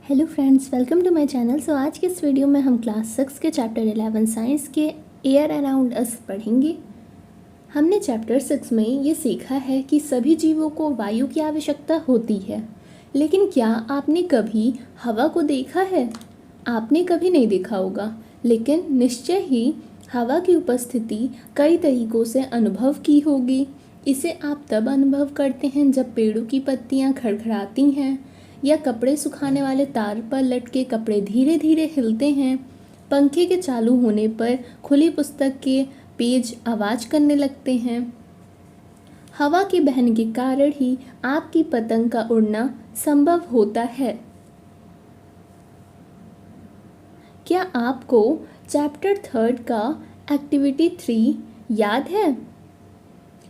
Hello friends, welcome to my channel. आज के इस वीडियो में हम क्लास 6 के चैप्टर 11 साइंस के एयर अराउंड अस पढ़ेंगे। हमने चैप्टर 6 में ये सीखा है कि सभी जीवों को वायु की आवश्यकता होती है, लेकिन क्या आपने कभी हवा को देखा है? आपने कभी नहीं देखा होगा, लेकिन निश्चय ही हवा की उपस्थिति कई तरीक़ों से अनुभव की होगी। इसे आप तब अनुभव करते हैं जब पेड़ों की पत्तियां खड़खड़ाती हैं, या कपड़े सुखाने वाले तार पर लटके कपड़े धीरे धीरे हिलते हैं। पंखे के चालू होने पर खुली पुस्तक के पेज आवाज़ करने लगते हैं। हवा के बहने के कारण ही आपकी पतंग का उड़ना संभव होता है। क्या आपको चैप्टर 3 का एक्टिविटी 3 याद है,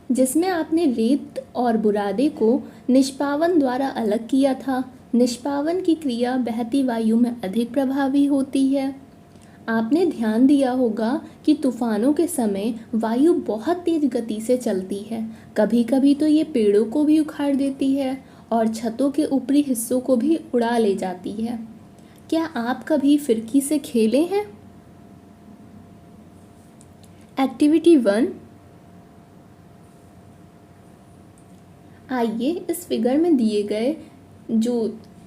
जिसमें आपने रेत और बुरादे को निष्पावन द्वारा अलग किया था? निष्पावन की क्रिया बहती वायु में अधिक प्रभावी होती है। आपने ध्यान दिया होगा कि तूफानों के समय वायु बहुत तेज गति से चलती है। कभी कभी तो ये पेड़ों को भी उखाड़ देती है और छतों के ऊपरी हिस्सों को भी उड़ा ले जाती है। क्या आप कभी फिरकी से खेले हैं? एक्टिविटी 1। आइए इस फिगर में दिए गए जो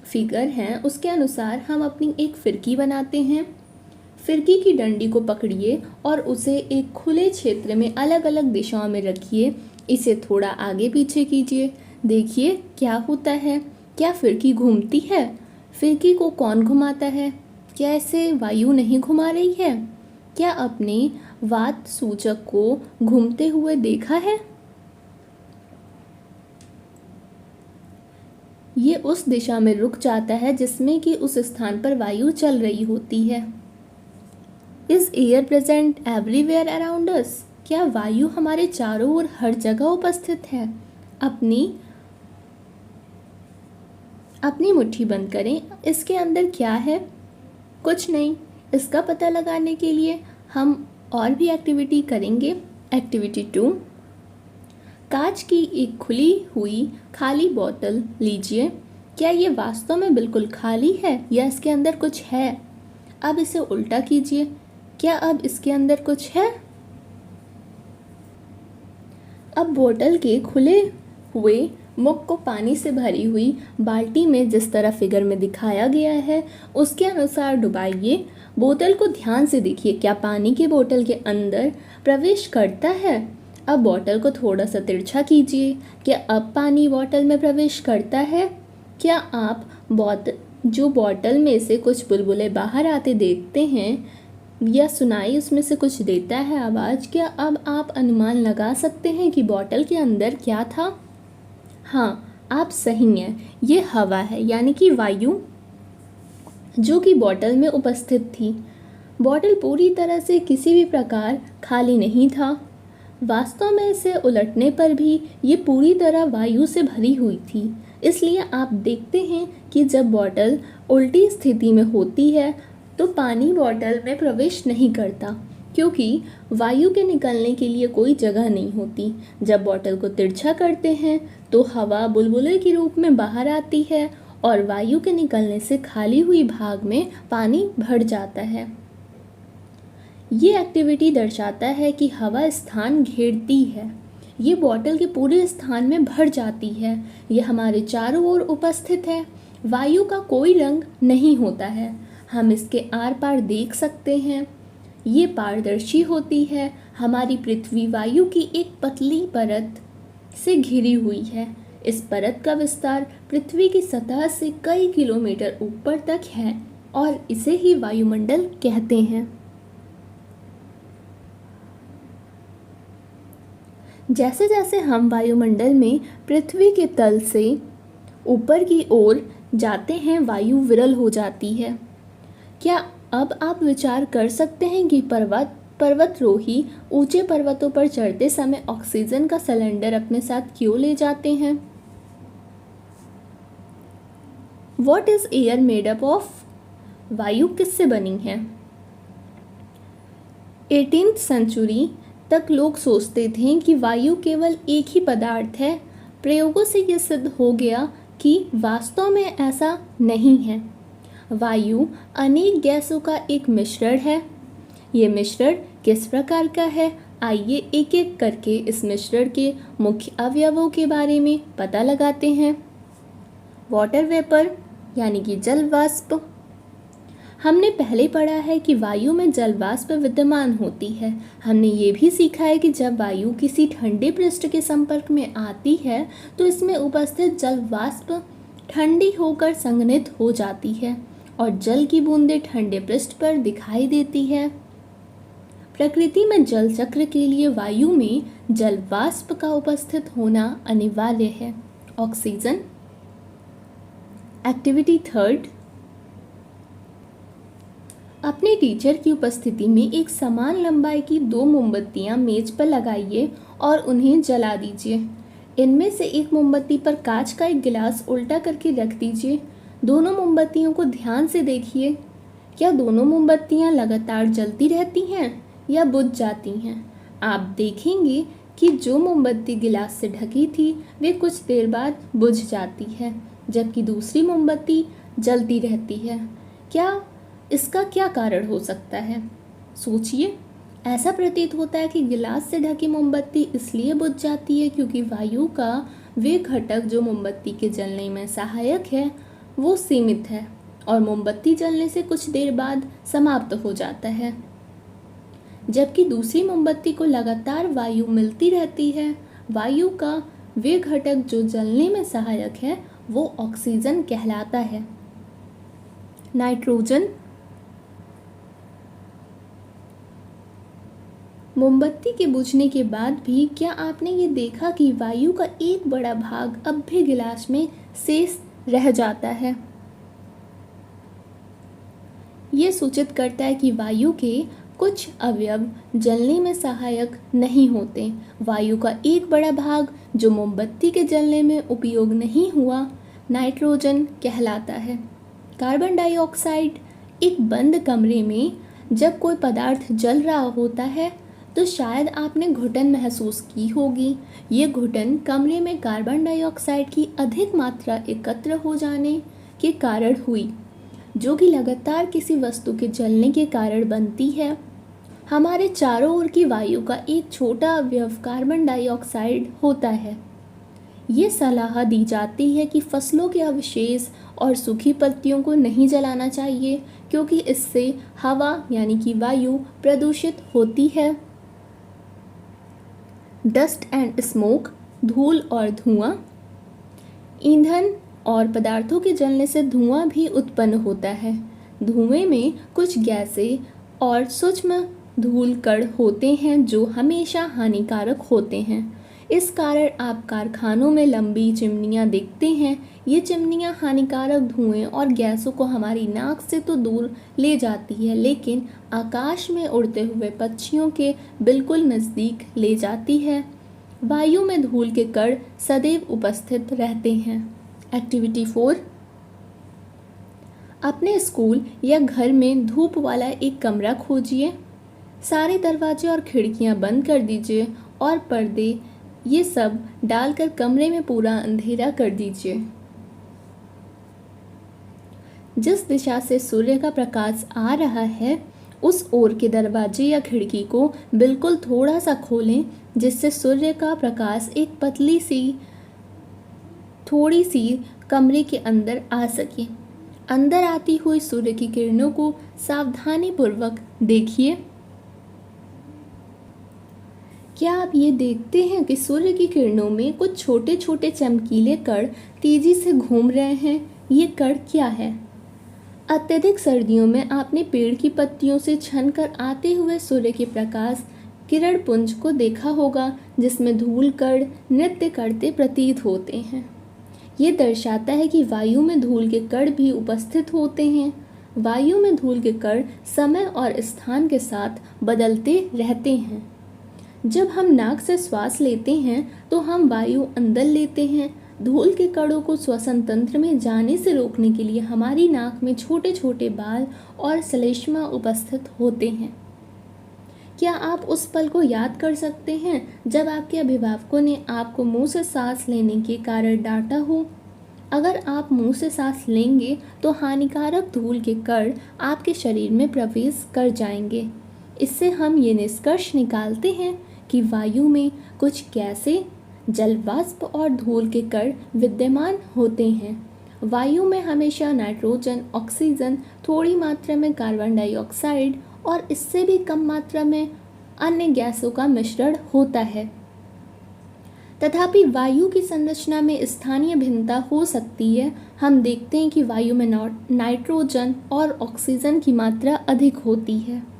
फिगर हैं उसके अनुसार हम अपनी एक फिरकी बनाते हैं। फिरकी की डंडी को पकड़िए और उसे एक खुले क्षेत्र में अलग अलग दिशाओं में रखिए। इसे थोड़ा आगे पीछे कीजिए। देखिए क्या होता है। क्या फिरकी घूमती है? फिरकी को कौन घुमाता है? क्या इसे वायु नहीं घुमा रही है? क्या अपने वात सूचक को घूमते हुए देखा है? ये उस दिशा में रुक जाता है जिसमें कि उस स्थान पर वायु चल रही होती है। Is air present everywhere around us? क्या वायु हमारे चारों ओर हर जगह उपस्थित है? अपनी मुट्ठी बंद करें। इसके अंदर क्या है? कुछ नहीं। इसका पता लगाने के लिए हम और भी एक्टिविटी करेंगे। एक्टिविटी 2। कांच की एक खुली हुई खाली बोतल लीजिए। क्या ये वास्तव में बिल्कुल खाली है या इसके अंदर कुछ है? अब इसे उल्टा कीजिए। क्या अब इसके अंदर कुछ है? अब बोतल के खुले हुए मुख को पानी से भरी हुई बाल्टी में जिस तरह फिगर में दिखाया गया है उसके अनुसार डुबाइए। बोतल को ध्यान से देखिए। क्या पानी के बोतल के अंदर प्रवेश करता है? अब बोतल को थोड़ा सा तिरछा कीजिए। क्या अब पानी बोतल में प्रवेश करता है? क्या आप बोतल में से कुछ बुलबुले बाहर आते देखते हैं या सुनाई उसमें से कुछ देता है आवाज़? क्या अब आप अनुमान लगा सकते हैं कि बोतल के अंदर क्या था? हाँ, आप सही हैं। ये हवा है, यानी कि वायु, जो कि बोतल में उपस्थित थी। बोतल पूरी तरह से किसी भी प्रकार खाली नहीं था। वास्तव में इसे उलटने पर भी ये पूरी तरह वायु से भरी हुई थी। इसलिए आप देखते हैं कि जब बोतल उल्टी स्थिति में होती है तो पानी बोतल में प्रवेश नहीं करता, क्योंकि वायु के निकलने के लिए कोई जगह नहीं होती। जब बोतल को तिरछा करते हैं तो हवा बुलबुले के रूप में बाहर आती है और वायु के निकलने से खाली हुई भाग में पानी भर जाता है। ये एक्टिविटी दर्शाता है कि हवा स्थान घेरती है। ये बोतल के पूरे स्थान में भर जाती है। यह हमारे चारों ओर उपस्थित है। वायु का कोई रंग नहीं होता है। हम इसके आर पार देख सकते हैं। ये पारदर्शी होती है। हमारी पृथ्वी वायु की एक पतली परत से घिरी हुई है। इस परत का विस्तार पृथ्वी की सतह से कई किलोमीटर ऊपर तक है और इसे ही वायुमंडल कहते हैं। जैसे जैसे हम वायुमंडल में पृथ्वी के तल से ऊपर की ओर जाते हैं वायु विरल हो जाती है। क्या अब आप विचार कर सकते हैं कि पर्वतरोही ऊंचे पर्वतों पर चढ़ते समय ऑक्सीजन का सिलेंडर अपने साथ क्यों ले जाते हैं? What is air made up of? वायु किससे बनी है? 18th सेंचुरी तक लोग सोचते थे कि वायु केवल एक ही पदार्थ है। प्रयोगों से यह सिद्ध हो गया कि वास्तव में ऐसा नहीं है। वायु अनेक गैसों का एक मिश्रण है। ये मिश्रण किस प्रकार का है? आइए एक एक करके इस मिश्रण के मुख्य अवयवों के बारे में पता लगाते हैं। वाटर वेपर यानी कि जल वाष्प। हमने पहले पढ़ा है कि वायु में जल वाष्प विद्यमान होती है। हमने ये भी सीखा है कि जब वायु किसी ठंडे पृष्ठ के संपर्क में आती है तो इसमें उपस्थित जल वाष्प ठंडी होकर संघनित हो जाती है और जल की बूंदें ठंडे पृष्ठ पर दिखाई देती है। प्रकृति में जल चक्र के लिए वायु में जल वाष्प का उपस्थित होना अनिवार्य है। ऑक्सीजन। एक्टिविटी 3। अपने टीचर की उपस्थिति में एक समान लंबाई की 2 मोमबत्तियां मेज पर लगाइए और उन्हें जला दीजिए। इनमें से एक मोमबत्ती पर कांच का एक गिलास उल्टा करके रख दीजिए। दोनों मोमबत्तियों को ध्यान से देखिए। क्या दोनों मोमबत्तियां लगातार जलती रहती हैं या बुझ जाती हैं? आप देखेंगे कि जो मोमबत्ती गिलास से ढकी थी वे कुछ देर बाद बुझ जाती है, जबकि दूसरी मोमबत्ती जलती रहती है। इसका क्या कारण हो सकता है? सोचिए। ऐसा प्रतीत होता है कि गिलास से ढकी मोमबत्ती इसलिए बुझ जाती है क्योंकि वायु का वे घटक जो मोमबत्ती के जलने में सहायक है वो सीमित है और मोमबत्ती जलने से कुछ देर बाद समाप्त हो जाता है, जबकि दूसरी मोमबत्ती को लगातार वायु मिलती रहती है। वायु का वे घटक जो जलने में सहायक है वो ऑक्सीजन कहलाता है। नाइट्रोजन। मोमबत्ती के बुझने के बाद भी क्या आपने ये देखा कि वायु का एक बड़ा भाग अब भी गिलास में शेष रह जाता है? ये सूचित करता है कि वायु के कुछ अवयव जलने में सहायक नहीं होते। वायु का एक बड़ा भाग जो मोमबत्ती के जलने में उपयोग नहीं हुआ नाइट्रोजन कहलाता है। Carbon dioxide. एक बंद कमरे में जब कोई पदार्थ जल रहा होता है तो शायद आपने घुटन महसूस की होगी। ये घुटन कमरे में कार्बन डाइऑक्साइड की अधिक मात्रा एकत्र हो जाने के कारण हुई, जो कि लगातार किसी वस्तु के जलने के कारण बनती है। हमारे चारों ओर की वायु का एक छोटा अवयव कार्बन डाइऑक्साइड होता है। ये सलाह दी जाती है कि फसलों के अवशेष और सूखी पत्तियों को नहीं जलाना चाहिए क्योंकि इससे हवा यानी कि वायु प्रदूषित होती है। Dust and smoke. धूल और धुआं। ईंधन और पदार्थों के जलने से धुआं भी उत्पन्न होता है। धुएं में कुछ गैसें और सूक्ष्म धूल कण होते हैं जो हमेशा हानिकारक होते हैं। इस कारण आप कारखानों में लंबी चिमनियां देखते हैं। ये चिमनियां हानिकारक धुएं और गैसों को हमारी नाक से तो दूर ले जाती है, लेकिन आकाश में उड़ते हुए पक्षियों के बिल्कुल नज़दीक ले जाती है। वायु में धूल के कण सदैव उपस्थित रहते हैं। एक्टिविटी 4। अपने स्कूल या घर में धूप वाला एक कमरा खोजिए। सारे दरवाजे और खिड़कियां बंद कर दीजिए और पर्दे ये सब डालकर कमरे में पूरा अंधेरा कर दीजिए। जिस दिशा से सूर्य का प्रकाश आ रहा है उस ओर के दरवाजे या खिड़की को बिल्कुल थोड़ा सा खोलें, जिससे सूर्य का प्रकाश एक थोड़ी सी कमरे के अंदर आ सके। अंदर आती हुई सूर्य की किरणों को सावधानीपूर्वक देखिए। क्या आप ये देखते हैं कि सूर्य की किरणों में कुछ छोटे छोटे चमकीले कण तेजी से घूम रहे हैं? ये कण क्या है? अत्यधिक सर्दियों में आपने पेड़ की पत्तियों से छनकर आते हुए सूर्य के प्रकाश किरण पुंज को देखा होगा, जिसमें धूल कण नृत्य करते प्रतीत होते हैं। ये दर्शाता है कि वायु में धूल के कण भी उपस्थित होते हैं। वायु में धूल के कण समय और स्थान के साथ बदलते रहते हैं। जब हम नाक से श्वास लेते हैं तो हम वायु अंदर लेते हैं। धूल के कणों को श्वसन तंत्र में जाने से रोकने के लिए हमारी नाक में छोटे छोटे बाल और श्लेष्मा उपस्थित होते हैं। क्या आप उस पल को याद कर सकते हैं जब आपके अभिभावकों ने आपको मुंह से सांस लेने के कारण डांटा हो? अगर आप मुंह से सांस लेंगे तो हानिकारक धूल के कण आपके शरीर में प्रवेश कर जाएंगे। इससे हम ये निष्कर्ष निकालते हैं कि वायु में कुछ गैसें, जल वाष्प और धूल के कण विद्यमान होते हैं। वायु में हमेशा नाइट्रोजन, ऑक्सीजन, थोड़ी मात्रा में कार्बन डाइऑक्साइड और इससे भी कम मात्रा में अन्य गैसों का मिश्रण होता है। तथापि वायु की संरचना में स्थानीय भिन्नता हो सकती है। हम देखते हैं कि वायु में नाइट्रोजन और ऑक्सीजन की मात्रा अधिक होती है।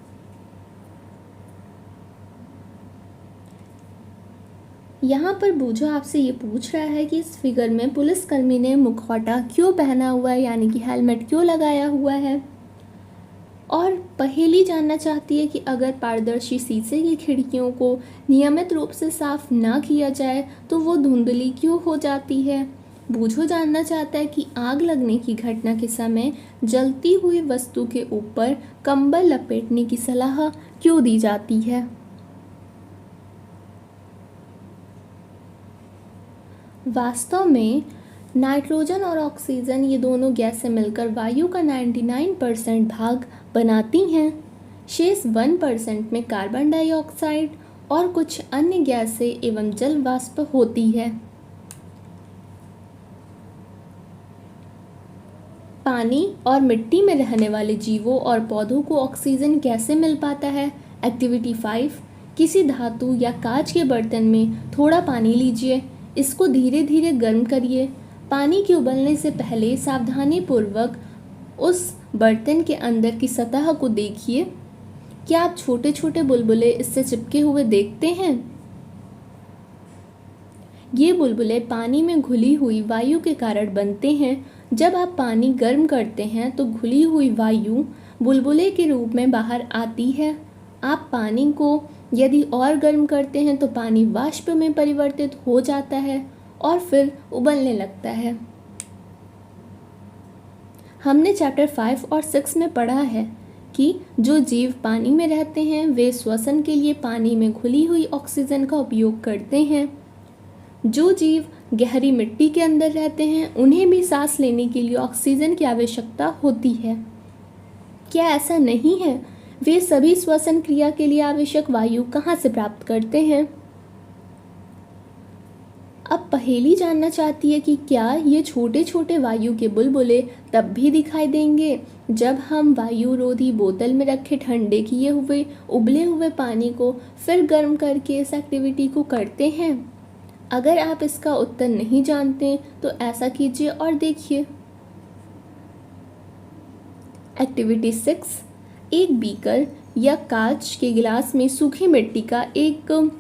यहाँ पर बूझा आपसे ये पूछ रहा है कि इस फिगर में पुलिसकर्मी ने मुखौटा क्यों पहना हुआ है, यानी कि हेलमेट क्यों लगाया हुआ है। और पहेली जानना चाहती है कि अगर पारदर्शी शीशे की खिड़कियों को नियमित रूप से साफ ना किया जाए तो वो धुंधली क्यों हो जाती है। बूझो जानना चाहता है कि आग लगने की घटना के समय जलती हुई वस्तु के ऊपर कंबल लपेटने की सलाह क्यों दी जाती है। वास्तव में नाइट्रोजन और ऑक्सीजन ये दोनों गैसें मिलकर वायु का 99% भाग बनाती हैं। शेष 1% में कार्बन डाइऑक्साइड और कुछ अन्य गैसें एवं जल वाष्प होती है। पानी और मिट्टी में रहने वाले जीवों और पौधों को ऑक्सीजन कैसे मिल पाता है। एक्टिविटी 5, किसी धातु या कांच के बर्तन में थोड़ा पानी लीजिए, इसको धीरे धीरे गर्म करिए। पानी के उबलने से पहले सावधानीपूर्वक उस बर्तन के अंदर की सतह को देखिए। क्या आप छोटे छोटे बुलबुले इससे चिपके हुए देखते हैं? ये बुलबुले पानी में घुली हुई वायु के कारण बनते हैं। जब आप पानी गर्म करते हैं तो घुली हुई वायु बुलबुले के रूप में बाहर आती है। आप पानी को यदि और गर्म करते हैं तो पानी वाष्प में परिवर्तित हो जाता है और फिर उबलने लगता है। हमने चैप्टर 5 और 6 में पढ़ा है कि जो जीव पानी में रहते हैं वे श्वसन के लिए पानी में घुली हुई ऑक्सीजन का उपयोग करते हैं। जो जीव गहरी मिट्टी के अंदर रहते हैं उन्हें भी सांस लेने के लिए ऑक्सीजन की आवश्यकता होती है। क्या ऐसा नहीं है? वे सभी श्वसन क्रिया के लिए आवश्यक वायु कहाँ से प्राप्त करते हैं? अब पहेली जानना चाहती है कि क्या ये छोटे छोटे वायु के बुलबुले तब भी दिखाई देंगे जब हम वायु रोधी बोतल में रखे ठंडे किए हुए उबले हुए पानी को फिर गर्म करके इस एक्टिविटी को करते हैं। अगर आप इसका उत्तर नहीं जानते तो ऐसा कीजिए और देखिए। एक्टिविटी 6, एक बीकर या कांच के गिलास में सूखी मिट्टी का एक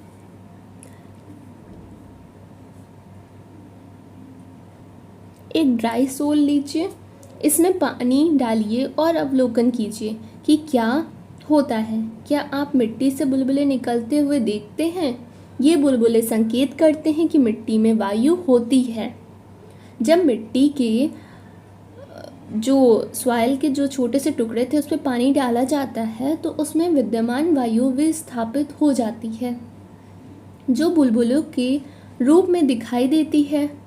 ड्राई सोल लीजिए, इसमें पानी डालिए और अवलोकन कीजिए कि क्या होता है। क्या आप मिट्टी से बुलबुले निकलते हुए देखते हैं? ये बुलबुले संकेत करते हैं कि मिट्टी में वायु होती है। जब मिट्टी के जो सॉइल के जो छोटे से टुकड़े थे उस पर पानी डाला जाता है तो उसमें विद्यमान वायु विस्थापित हो जाती है जो बुलबुलों के रूप में दिखाई देती है।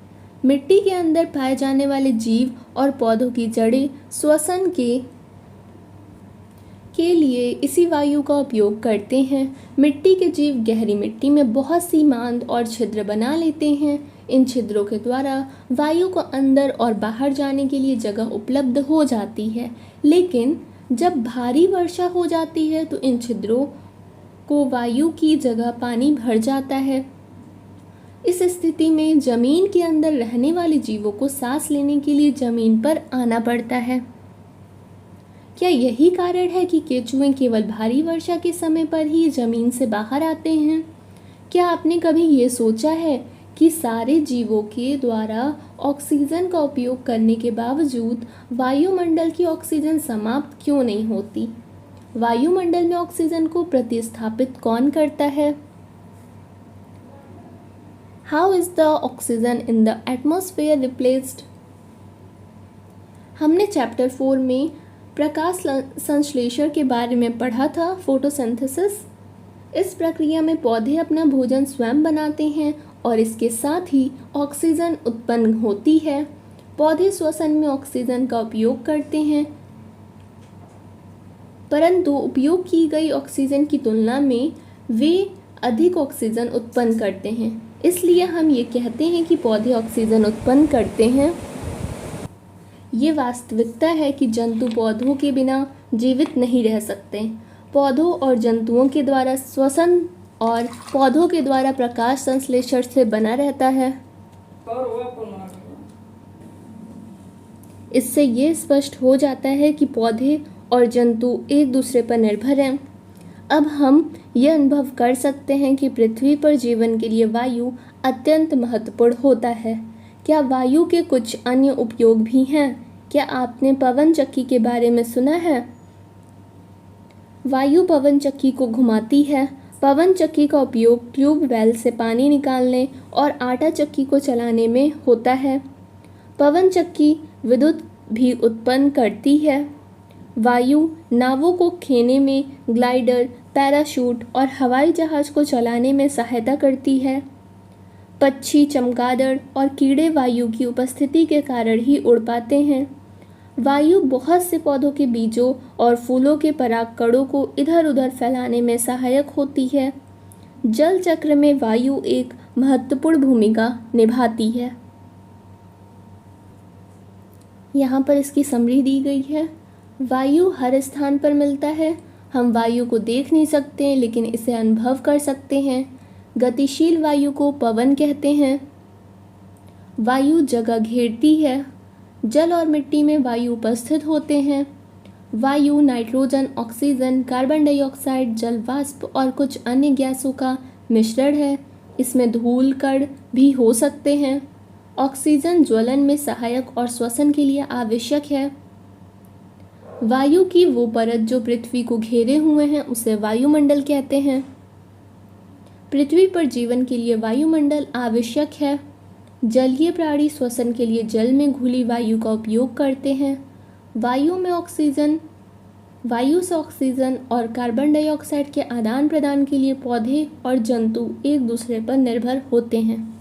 मिट्टी के अंदर पाए जाने वाले जीव और पौधों की जड़ें श्वसन के लिए इसी वायु का उपयोग करते हैं। मिट्टी के जीव गहरी मिट्टी में बहुत सी मांद और छिद्र बना लेते हैं। इन छिद्रों के द्वारा वायु को अंदर और बाहर जाने के लिए जगह उपलब्ध हो जाती है। लेकिन जब भारी वर्षा हो जाती है तो इन छिद्रों को वायु की जगह पानी भर जाता है। इस स्थिति में जमीन के अंदर रहने वाले जीवों को सांस लेने के लिए जमीन पर आना पड़ता है। क्या यही कारण है कि केंचुए केवल भारी वर्षा के समय पर ही जमीन से बाहर आते हैं? क्या आपने कभी ये सोचा है कि सारे जीवों के द्वारा ऑक्सीजन का उपयोग करने के बावजूद वायुमंडल की ऑक्सीजन समाप्त क्यों नहीं होती? वायुमंडल में ऑक्सीजन को प्रतिस्थापित कौन करता है? How is the oxygen in the atmosphere replaced? हमने चैप्टर 4 में प्रकाश संश्लेषण के बारे में पढ़ा था, फोटोसिंथेसिस। इस प्रक्रिया में पौधे अपना भोजन स्वयं बनाते हैं और इसके साथ ही ऑक्सीजन उत्पन्न होती है। पौधे श्वसन में ऑक्सीजन का उपयोग करते हैं, परंतु उपयोग की गई ऑक्सीजन की तुलना में वे अधिक ऑक्सीजन उत्पन्न करते हैं। इसलिए हम ये कहते हैं कि पौधे ऑक्सीजन उत्पन्न करते हैं। ये वास्तविकता है कि जंतु पौधों के बिना जीवित नहीं रह सकते। पौधों और जंतुओं के द्वारा श्वसन और पौधों के द्वारा प्रकाश संश्लेषण से बना रहता है। इससे ये स्पष्ट हो जाता है कि पौधे और जंतु एक दूसरे पर निर्भर हैं। अब हम यह अनुभव कर सकते हैं कि पृथ्वी पर जीवन के लिए वायु अत्यंत महत्वपूर्ण होता है। क्या वायु के कुछ अन्य उपयोग भी हैं? क्या आपने पवन चक्की के बारे में सुना है? वायु पवन चक्की को घुमाती है। पवन चक्की का उपयोग ट्यूबवेल से पानी निकालने और आटा चक्की को चलाने में होता है। पवन चक्की विद्युत भी उत्पन्न करती है। वायु नावों को खेने में, ग्लाइडर, पैराशूट और हवाई जहाज को चलाने में सहायता करती है। पक्षी, चमगादड़ और कीड़े वायु की उपस्थिति के कारण ही उड़ पाते हैं। वायु बहुत से पौधों के बीजों और फूलों के परागकणों को इधर उधर फैलाने में सहायक होती है। जल चक्र में वायु एक महत्वपूर्ण भूमिका निभाती है। यहाँ पर इसकी समरी दी गई है। वायु हर स्थान पर मिलता है। हम वायु को देख नहीं सकते, लेकिन इसे अनुभव कर सकते हैं। गतिशील वायु को पवन कहते हैं। वायु जगह घेरती है। जल और मिट्टी में वायु उपस्थित होते हैं। वायु नाइट्रोजन, ऑक्सीजन, कार्बन डाइऑक्साइड, जल वाष्प और कुछ अन्य गैसों का मिश्रण है। इसमें धूल कण भी हो सकते हैं। ऑक्सीजन ज्वलन में सहायक और श्वसन के लिए आवश्यक है। वायु की वो परत जो पृथ्वी को घेरे हुए हैं उसे वायुमंडल कहते हैं। पृथ्वी पर जीवन के लिए वायुमंडल आवश्यक है। जलीय प्राणी श्वसन के लिए जल में घुली वायु का उपयोग करते हैं। वायु से ऑक्सीजन और कार्बन डाइऑक्साइड के आदान प्रदान के लिए पौधे और जंतु एक दूसरे पर निर्भर होते हैं।